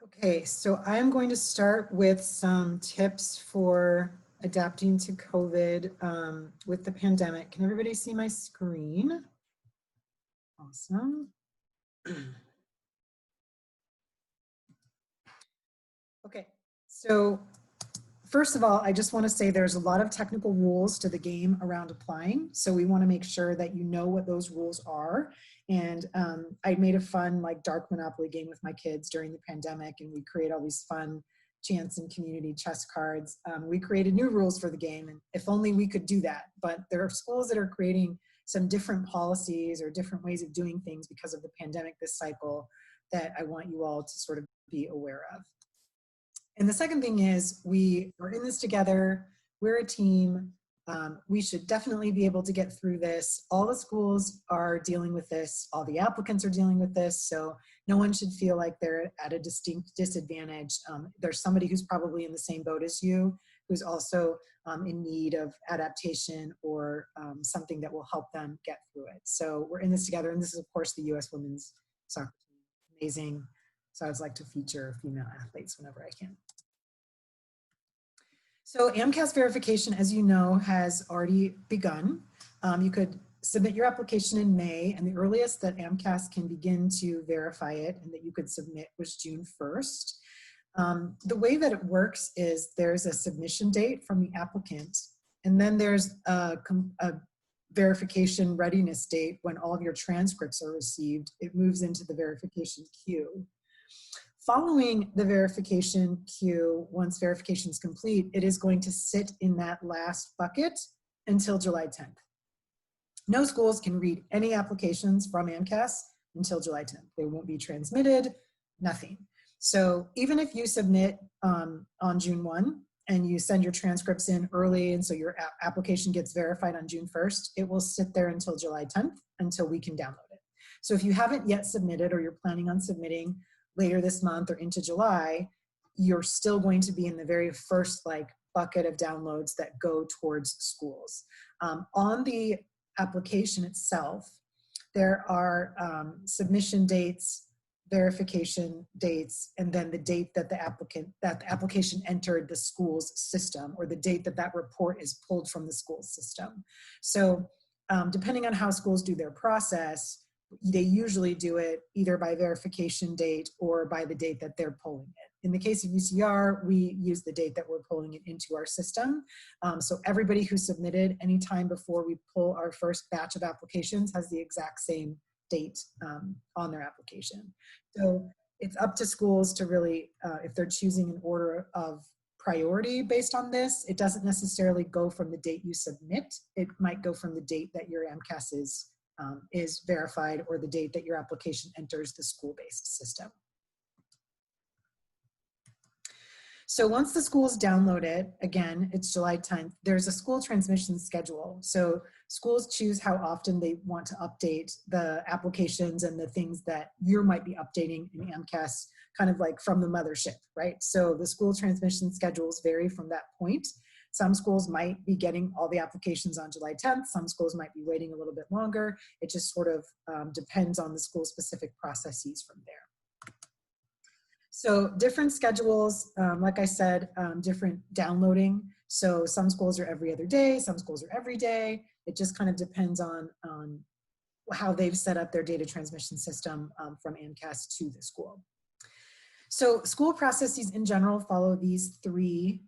Okay, so I'm going to start with some tips for adapting to COVID with the pandemic. Can everybody see my screen? Awesome. Okay, so first of all, I just want to say there's a lot of technical rules to the game around applying. So we want to make sure that you know what those rules are. And I made a fun like dark Monopoly game with my kids during the pandemic, and we create all these fun chance and community chess cards. We created new rules for the game, and if only we could do that. But there are schools that are creating some different policies or different ways of doing things because of the pandemic this cycle that I want you all to sort of be aware of. And the second thing is we are in this together. We're a team. We should definitely be able to get through this. All the schools are dealing with this. All the applicants are dealing with this. So no one should feel like they're at a distinct disadvantage. There's somebody who's probably in the same boat as you, who's also in need of adaptation or something that will help them get through it. So we're in this together. And this is, of course, the U.S. Women's Soccer Team. Amazing. So I always like to feature female athletes whenever I can. So AMCAS verification, as you know, has already begun. You could submit your application in May, and the earliest that AMCAS can begin to verify it and that you could submit was June 1st. The way that it works is there's a submission date from the applicant, and then there's a verification readiness date when all of your transcripts are received. It moves into the verification queue. Following the verification queue, once verification is complete, it is going to sit in that last bucket until July 10th. No schools can read any applications from AMCAS until July 10th. They won't be transmitted, nothing. So even if you submit on June 1 and you send your transcripts in early and so your application gets verified on June 1st, it will sit there until July 10th until we can download it. So if you haven't yet submitted or you're planning on submitting later this month or into July, you're still going to be in the very first bucket of downloads that go towards schools. On the application itself, there are submission dates, verification dates, and then the date that the application entered the school's system, or the date that that report is pulled from the school's system. So depending on how schools do their process, they usually do it either by verification date or by the date that they're pulling it. In the case of UCR, we use the date that we're pulling it into our system. So everybody who submitted any time before we pull our first batch of applications has the exact same date on their application. So it's up to schools to really, if they're choosing an order of priority based on this, it doesn't necessarily go from the date you submit. It might go from the date that your AMCAS is verified or the date that your application enters the school-based system. So once the schools download it, again, it's July 10th, there's a school transmission schedule. So schools choose how often they want to update the applications and the things that you might be updating in AMCAS, kind of like from the mothership, right? So the school transmission schedules vary from that point. Some schools might be getting all the applications on July 10th. Some schools might be waiting a little bit longer. It just sort of depends on the school-specific processes from there. So different schedules, like I said, different downloading. So some schools are every other day, some schools are every day. It just kind of depends on how they've set up their data transmission system from AMCAS to the school. So school processes in general follow these three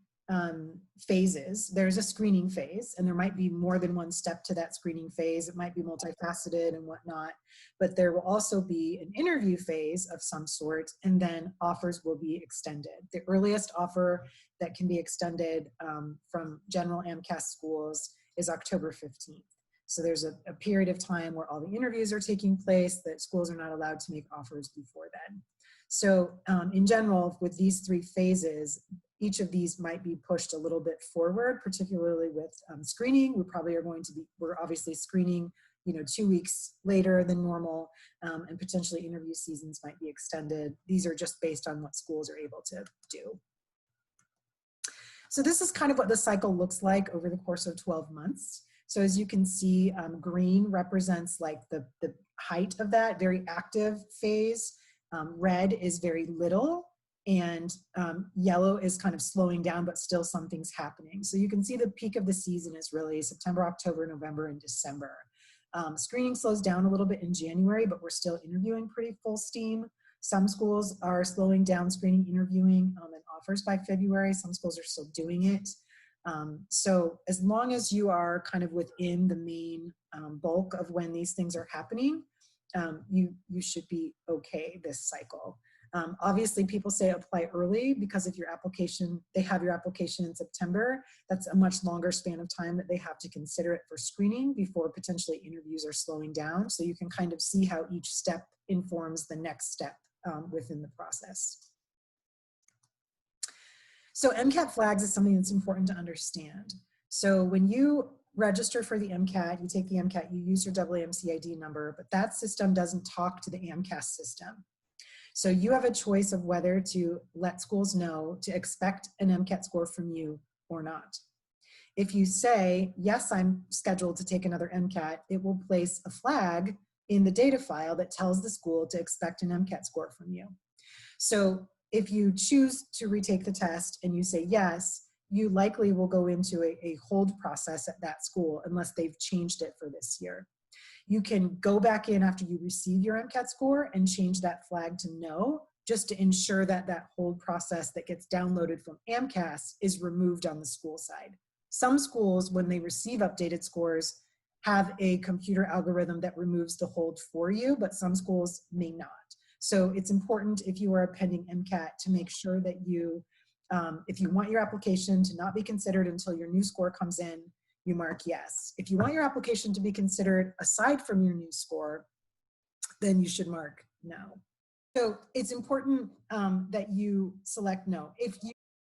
phases. There's a screening phase, and there might be more than one step to that screening phase. It might be multifaceted and whatnot, but there will also be an interview phase of some sort, and then offers will be extended. The earliest offer that can be extended from general AMCAS schools is October 15th. So there's a period of time where all the interviews are taking place that schools are not allowed to make offers before then. So in general, with these three phases, each of these might be pushed a little bit forward, particularly with screening. We're obviously screening, 2 weeks later than normal, and potentially interview seasons might be extended. These are just based on what schools are able to do. So this is kind of what the cycle looks like over the course of 12 months. So as you can see, green represents like the height of that very active phase. Red is very little. and yellow is kind of slowing down, but still something's happening. So you can see the peak of the season is really September, October, November, and December. Screening slows down a little bit in January, but we're still interviewing pretty full steam. Some schools are slowing down screening, interviewing, and offers by February. Some schools are still doing it. So as long as you are kind of within the main bulk of when these things are happening, you should be okay this cycle. Obviously, people say apply early because if your application, they have your application in September, that's a much longer span of time that they have to consider it for screening before potentially interviews are slowing down. So you can kind of see how each step informs the next step within the process. So MCAT flags is something that's important to understand. So when you register for the MCAT, you take the MCAT, you use your AAMC ID number, but that system doesn't talk to the AMCAS system. So you have a choice of whether to let schools know to expect an MCAT score from you or not. If you say, yes, I'm scheduled to take another MCAT, it will place a flag in the data file that tells the school to expect an MCAT score from you. So if you choose to retake the test and you say yes, you likely will go into a hold process at that school unless they've changed it for this year. You can go back in after you receive your MCAT score and change that flag to no, just to ensure that that hold process that gets downloaded from AMCAS is removed on the school side. Some schools, when they receive updated scores, have a computer algorithm that removes the hold for you, but some schools may not. So it's important if you are a pending MCAT to make sure that you, if you want your application to not be considered until your new score comes in, you mark yes. If you want your application to be considered aside from your new score, then you should mark no. So it's important that you select no. If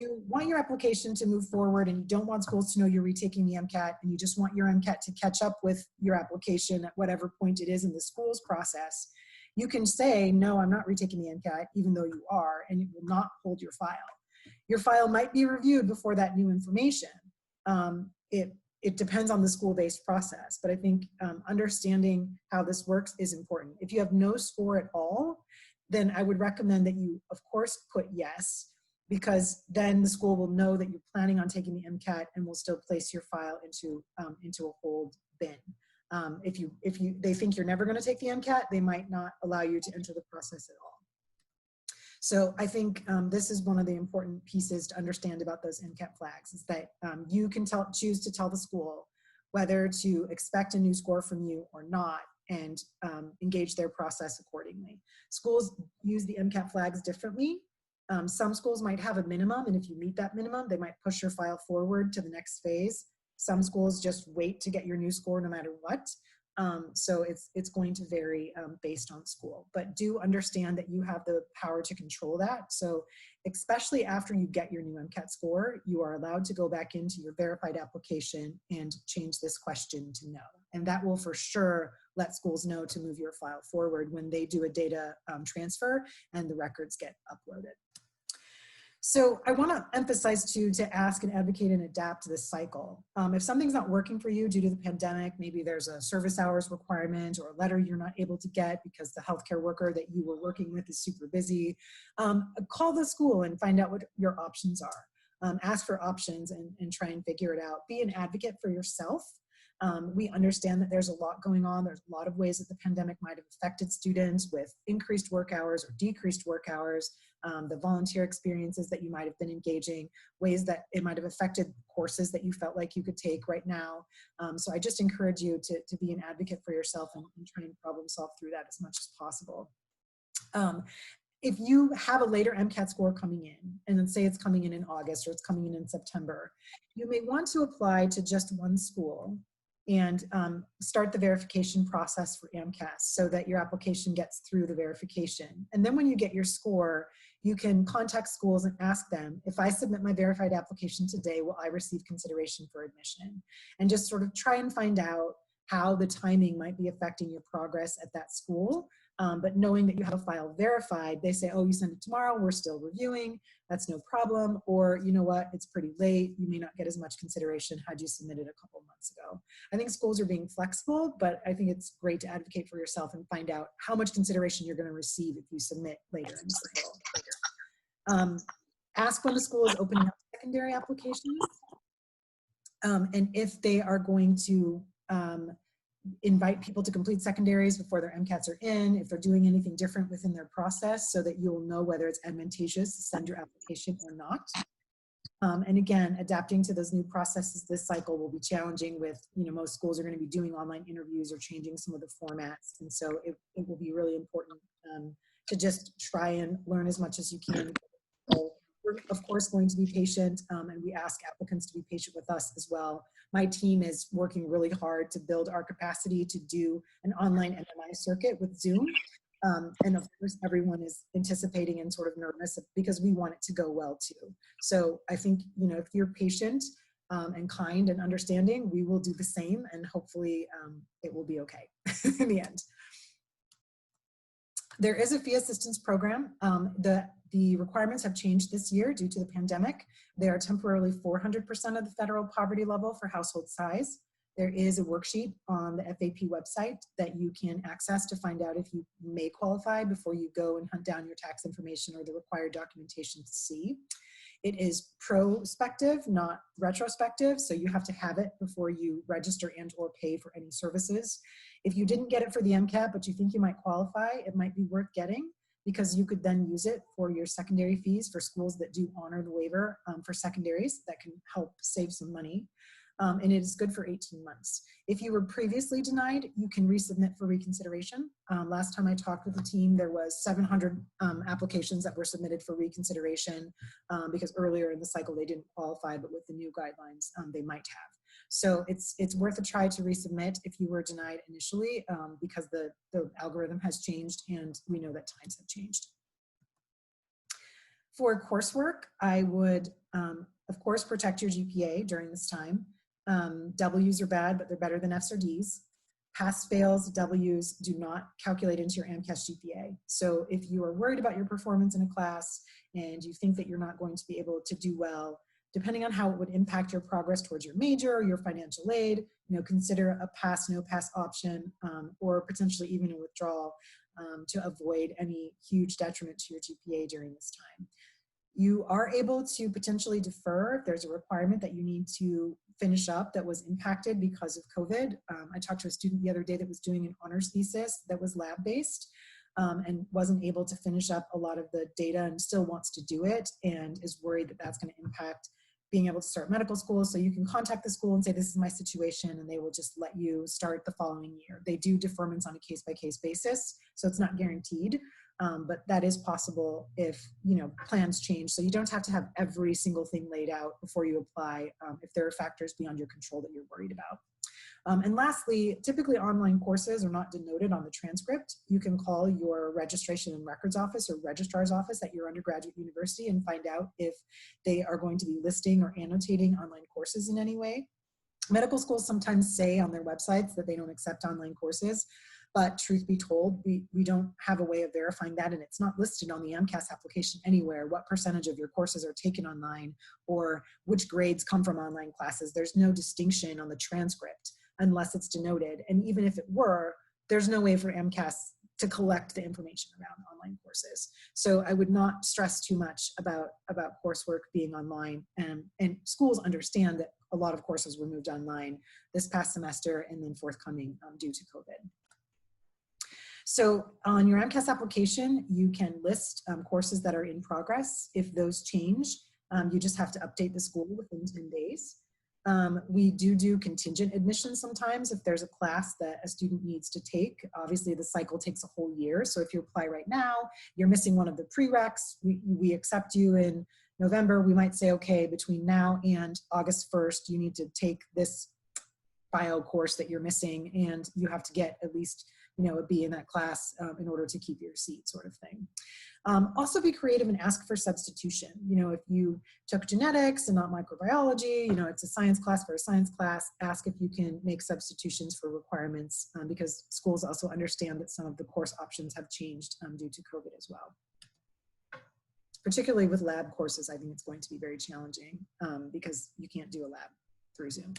you want your application to move forward and you don't want schools to know you're retaking the MCAT and you just want your MCAT to catch up with your application at whatever point it is in the school's process, you can say, no, I'm not retaking the MCAT, even though you are, and it will not hold your file. Your file might be reviewed before that new information. It depends on the school-based process, but I think understanding how this works is important. If you have no score at all, then I would recommend that you, of course, put yes, because then the school will know that you're planning on taking the MCAT and will still place your file into a hold bin. If they think you're never going to take the MCAT, they might not allow you to enter the process at all. So I think this is one of the important pieces to understand about those MCAT flags is that you can choose to tell the school whether to expect a new score from you or not and engage their process accordingly. Schools use the MCAT flags differently. Some schools might have a minimum, and if you meet that minimum, they might push your file forward to the next phase. Some schools just wait to get your new score no matter what. So it's going to vary based on school, but do understand that you have the power to control that. So especially after you get your new MCAT score, you are allowed to go back into your verified application and change this question to no. And that will for sure let schools know to move your file forward when they do a data transfer and the records get uploaded. So I want to emphasize too, to ask and advocate and adapt to this cycle. If something's not working for you due to the pandemic, maybe there's a service hours requirement or a letter you're not able to get because the healthcare worker that you were working with is super busy, call the school and find out what your options are. Ask for options and try and figure it out. Be an advocate for yourself. We understand that there's a lot going on. There's a lot of ways that the pandemic might have affected students with increased work hours or decreased work hours, the volunteer experiences that you might have been engaging, ways that it might have affected courses that you felt like you could take right now. So I just encourage you to be an advocate for yourself and try and problem solve through that as much as possible. If you have a later MCAT score coming in, and then say it's coming in August or it's coming in September, you may want to apply to just one school and start the verification process for AMCAS so that your application gets through the verification. And then when you get your score, you can contact schools and ask them, if I submit my verified application today, will I receive consideration for admission? And just sort of try and find out how the timing might be affecting your progress at that school. But knowing that you have a file verified, they say, oh, you send it tomorrow, we're still reviewing, that's no problem. Or you know what, it's pretty late, you may not get as much consideration had you submitted a couple months ago. I think schools are being flexible, but I think it's great to advocate for yourself and find out how much consideration you're gonna receive if you submit later in the cycle. Ask when the school is opening up secondary applications, and if they are going to invite people to complete secondaries before their MCATs are in, if they're doing anything different within their process, so that you'll know whether it's advantageous to send your application or not. And again, adapting to those new processes this cycle will be challenging with, most schools are going to be doing online interviews or changing some of the formats. And so it will be really important to just try and learn as much as you can. We're of course going to be patient, and we ask applicants to be patient with us as well. My team is working really hard to build our capacity to do an online MMI circuit with Zoom. And of course, everyone is anticipating and sort of nervous because we want it to go well too. So I think, if you're patient and kind and understanding, we will do the same, and hopefully it will be okay in the end. There is a fee assistance program. The requirements have changed this year due to the pandemic. They are temporarily 400% of the federal poverty level for household size. There is a worksheet on the FAP website that you can access to find out if you may qualify before you go and hunt down your tax information or the required documentation to see. It is prospective, not retrospective, so you have to have it before you register and or pay for any services. If you didn't get it for the MCAT, but you think you might qualify, it might be worth getting, because you could then use it for your secondary fees for schools that do honor the waiver for secondaries. That can help save some money. And it is good for 18 months. If you were previously denied, you can resubmit for reconsideration. Last time I talked with the team, there was 700 applications that were submitted for reconsideration because earlier in the cycle they didn't qualify, but with the new guidelines, they might have. So it's worth a try to resubmit if you were denied initially, because the algorithm has changed and we know that times have changed. For coursework, I would, of course, protect your GPA during this time. W's are bad, but they're better than F's or D's. Pass, fails, W's do not calculate into your AMCAS GPA. So if you are worried about your performance in a class and you think that you're not going to be able to do well, depending on how it would impact your progress towards your major or your financial aid, consider a pass, no pass option, or potentially even a withdrawal to avoid any huge detriment to your GPA during this time. You are able to potentially defer if there's a requirement that you need to finish up that was impacted because of COVID. I talked to a student the other day that was doing an honors thesis that was lab-based and wasn't able to finish up a lot of the data and still wants to do it and is worried that that's going to impact being able to start medical school. So you can contact the school and say, this is my situation, and they will just let you start the following year. They do deferments on a case-by-case basis, so it's not guaranteed. But that is possible if plans change. So you don't have to have every single thing laid out before you apply if there are factors beyond your control that you're worried about. And lastly, typically online courses are not denoted on the transcript. You can call your registration and records office or registrar's office at your undergraduate university and find out if they are going to be listing or annotating online courses in any way. Medical schools sometimes say on their websites that they don't accept online courses. But truth be told, we don't have a way of verifying that, and it's not listed on the AMCAS application anywhere what percentage of your courses are taken online or which grades come from online classes. There's no distinction on the transcript unless it's denoted. And even if it were, there's no way for AMCAS to collect the information around online courses. So I would not stress too much about coursework being online. And schools understand that a lot of courses were moved online this past semester and then forthcoming due to COVID. So on your MCAS application, you can list courses that are in progress. If those change, you just have to update the school within 10 days. We do contingent admissions sometimes if there's a class that a student needs to take. Obviously, the cycle takes a whole year. So if you apply right now, you're missing one of the prereqs, we accept you in November. We might say, okay, between now and August 1st, you need to take this bio course that you're missing, and you have to get at least a B in that class in order to keep your seat, sort of thing. Also be creative and ask for substitution. If you took genetics and not microbiology, it's a science class for a science class, ask if you can make substitutions for requirements because schools also understand that some of the course options have changed due to COVID as well. Particularly with lab courses, I think it's going to be very challenging because you can't do a lab through Zoom.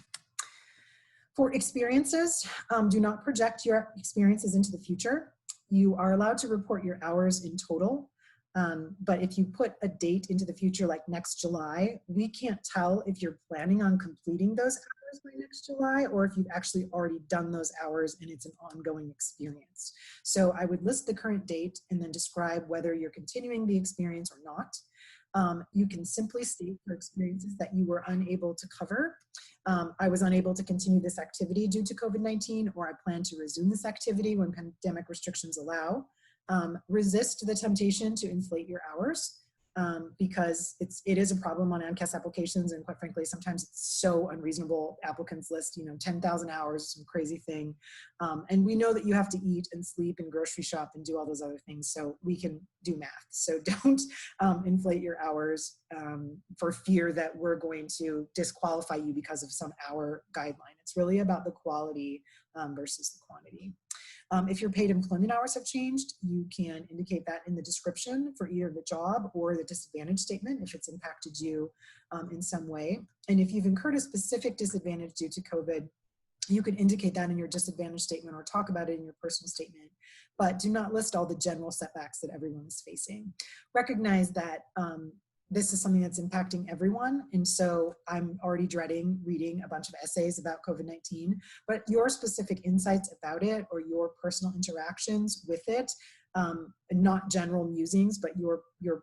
For experiences, do not project your experiences into the future. You are allowed to report your hours in total. But if you put a date into the future, like next July, we can't tell if you're planning on completing those hours by next July, or if you've actually already done those hours and it's an ongoing experience. So I would list the current date and then describe whether you're continuing the experience or not. You can simply state for experiences that you were unable to cover. I was unable to continue this activity due to COVID-19, or I plan to resume this activity when pandemic restrictions allow. Resist the temptation to inflate your hours, because it is a problem on AMCAS applications, and quite frankly, sometimes it's so unreasonable. Applicants list, 10,000 hours, some crazy thing. And we know that you have to eat and sleep and grocery shop and do all those other things, so we can do math. So don't inflate your hours for fear that we're going to disqualify you because of some hour guideline. It's really about the quality versus the quantity. If your paid employment hours have changed, you can indicate that in the description for either the job or the disadvantage statement if it's impacted you in some way. And if you've incurred a specific disadvantage due to COVID, you can indicate that in your disadvantage statement or talk about it in your personal statement, but do not list all the general setbacks that everyone is facing. Recognize that this is something that's impacting everyone. And so I'm already dreading reading a bunch of essays about COVID-19, but your specific insights about it or your personal interactions with it, not general musings, but your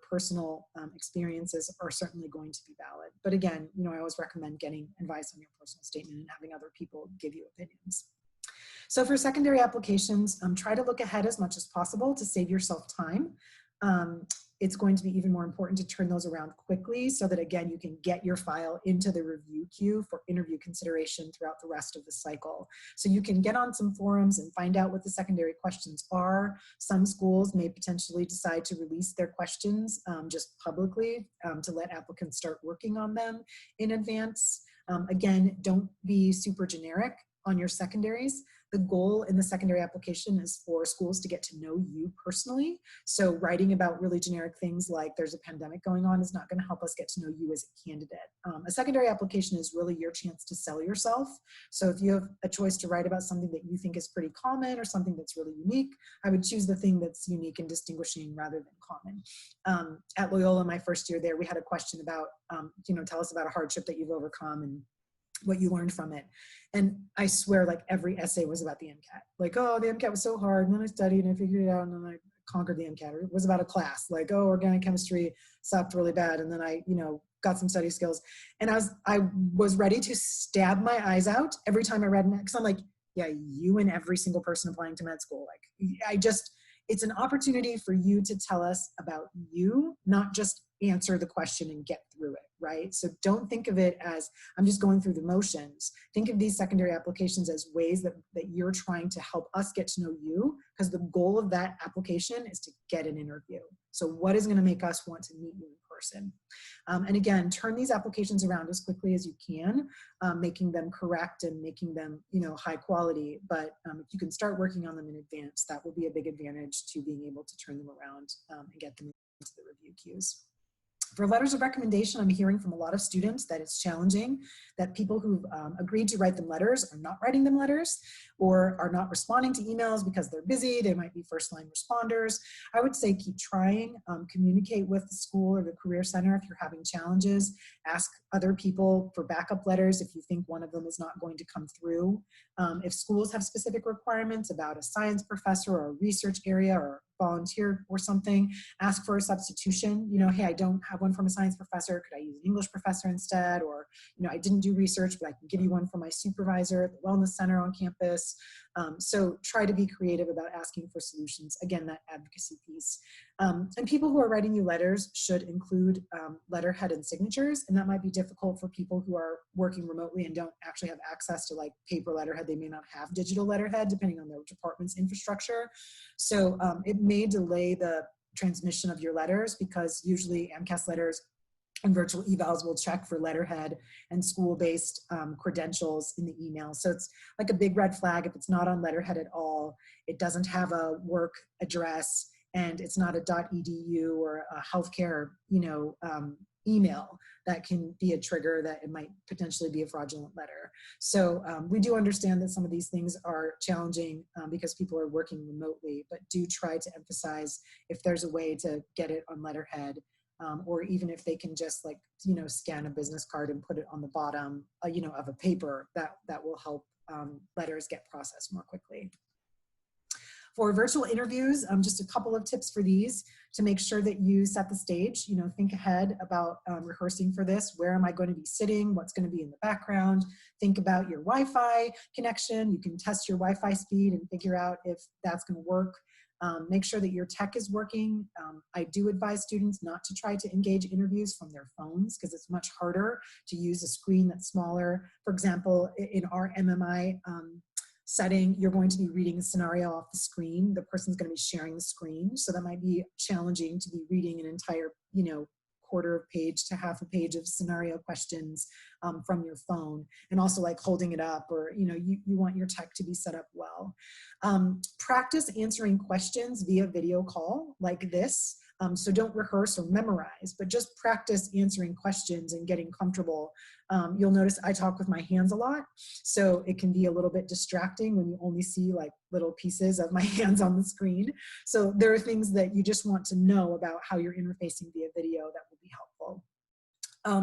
personal experiences are certainly going to be valid. But again, I always recommend getting advice on your personal statement and having other people give you opinions. So for secondary applications, try to look ahead as much as possible to save yourself time. It's going to be even more important to turn those around quickly so that, again, you can get your file into the review queue for interview consideration throughout the rest of the cycle. So you can get on some forums and find out what the secondary questions are. Some schools may potentially decide to release their questions just publicly to let applicants start working on them in advance. Again, don't be super generic on your secondaries. The goal in the secondary application is for schools to get to know you personally. So writing about really generic things like there's a pandemic going on is not going to help us get to know you as a candidate. A secondary application is really your chance to sell yourself. So if you have a choice to write about something that you think is pretty common or something that's really unique, I would choose the thing that's unique and distinguishing rather than common. At Loyola, my first year there, we had a question about, tell us about a hardship that you've overcome and what you learned from it. And I swear, like, every essay was about the MCAT. Like, oh, the MCAT was so hard, and then I studied and I figured it out, and then I conquered the MCAT. Or it was about a class, like, oh, organic chemistry sucked really bad, and then I, got some study skills. And I was ready to stab my eyes out every time I read an, because I'm like, yeah, you and every single person applying to med school. Like, it's an opportunity for you to tell us about you, not just answer the question and get through it, right? So don't think of it as, I'm just going through the motions. Think of these secondary applications as ways that you're trying to help us get to know you, because the goal of that application is to get an interview. So what is going to make us want to meet you in person? And again, turn these applications around as quickly as you can, making them correct and making them, high quality. But if you can start working on them in advance, that will be a big advantage to being able to turn them around and get them into the review queues. For letters of recommendation, I'm hearing from a lot of students that it's challenging, that people who've agreed to write them letters are not writing them letters, or are not responding to emails because they're busy. They might be first-line responders. I would say keep trying, communicate with the school or the Career Center if you're having challenges. Ask other people for backup letters if you think one of them is not going to come through. If schools have specific requirements about a science professor or a research area or volunteer or something, ask for a substitution. Hey, I don't have one from a science professor. Could I use an English professor instead? Or, I didn't do research, but I can give you one from my supervisor at the wellness center on campus. So try to be creative about asking for solutions. Again, that advocacy piece. And people who are writing you letters should include letterhead and signatures. And that might be difficult for people who are working remotely and don't actually have access to like paper letterhead. They may not have digital letterhead depending on their department's infrastructure. So it may delay the transmission of your letters, because usually AMCAS letters and virtual evals will check for letterhead and school-based credentials in the email. So it's like a big red flag if it's not on letterhead at all. It doesn't have a work address, and it's not a .edu or a healthcare, email that can be a trigger that it might potentially be a fraudulent letter. So we do understand that some of these things are challenging because people are working remotely, but do try to emphasize if there's a way to get it on letterhead, or even if they can just like, scan a business card and put it on the bottom, of a paper, that will help letters get processed more quickly. For virtual interviews, just a couple of tips for these to make sure that you set the stage. Think ahead about rehearsing for this. Where am I going to be sitting? What's going to be in the background? Think about your Wi-Fi connection. You can test your Wi-Fi speed and figure out if that's going to work. Make sure that your tech is working. I do advise students not to try to engage interviews from their phones because it's much harder to use a screen that's smaller. For example, in our MMI setting, you're going to be reading a scenario off the screen. The person's going to be sharing the screen. So that might be challenging to be reading an entire, quarter of page to half a page of scenario questions from your phone, and also like holding it up, or you want your tech to be set up well. Practice answering questions via video call like this. So don't rehearse or memorize, but just practice answering questions and getting comfortable. You'll notice I talk with my hands a lot, so it can be a little bit distracting when you only see like little pieces of my hands on the screen. So there are things that you just want to know about how you're interfacing via video that will be helpful.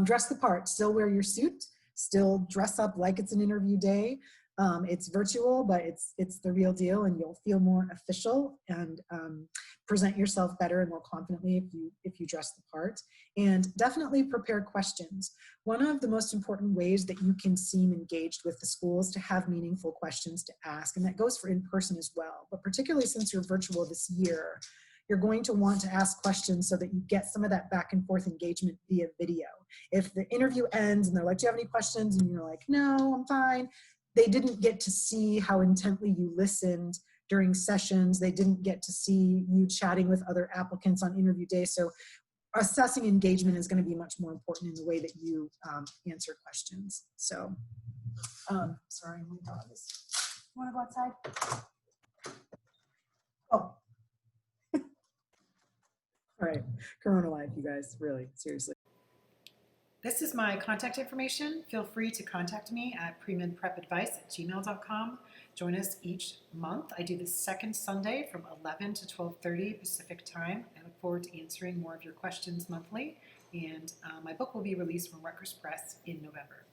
Dress the part, still wear your suit, still dress up like it's an interview day. It's virtual, but it's the real deal, and you'll feel more official and present yourself better and more confidently if you dress the part. And definitely prepare questions. One of the most important ways that you can seem engaged with the school is to have meaningful questions to ask, and that goes for in-person as well. But particularly since you're virtual this year, you're going to want to ask questions so that you get some of that back and forth engagement via video. If the interview ends and they're like, do you have any questions? And you're like, no, I'm fine. They didn't get to see how intently you listened during sessions. They didn't get to see you chatting with other applicants on interview day. So assessing engagement is going to be much more important in the way that you answer questions. So, sorry, my dog is, you want to go outside? Oh. All right, Corona Life, you guys, really, seriously. This is my contact information. Feel free to contact me at premedprepadvice@gmail.com. Join us each month. I do the second Sunday from 11 to 12:30 Pacific time. I look forward to answering more of your questions monthly. And my book will be released from Rutgers Press in November.